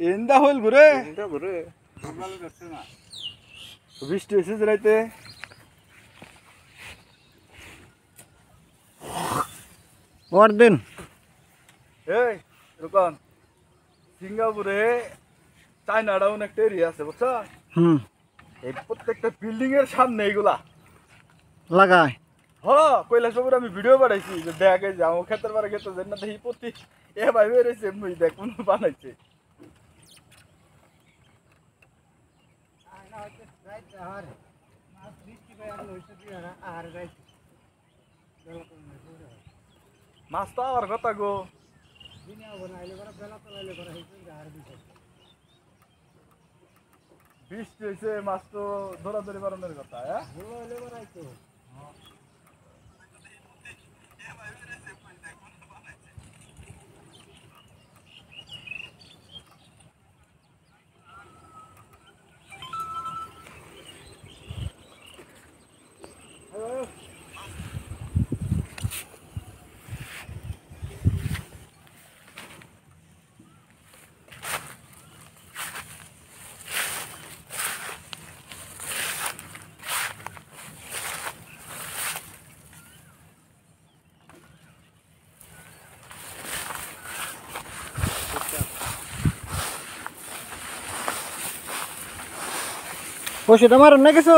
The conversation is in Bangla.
এন্দা হইল ঘুরে ঘুরে বৃষ্টি হয়েছে রাইতে পরদিন এই রুকন সিঙ্গাপুরে চায়নাটাউন একটা এরিয়া আছে বুঝছো এই প্রত্যেকটা বিল্ডিং এর সামনে এইগুলা লাগায় কৈলাসপুর আমি ভিডিও বানাইছি যে দেখে যে আমার ক্ষেতের বারে খেতে না দেখি প্রতি এ ভাই বেড়েছে মুই দেখ কোন বানাইছে মাছ তো আমার কথা গো বৃষ্টি হয়েছে মাছ তো ধরাধরি বাড়ানোর কথা হ্যাঁ ওষুধ আমার না কিছু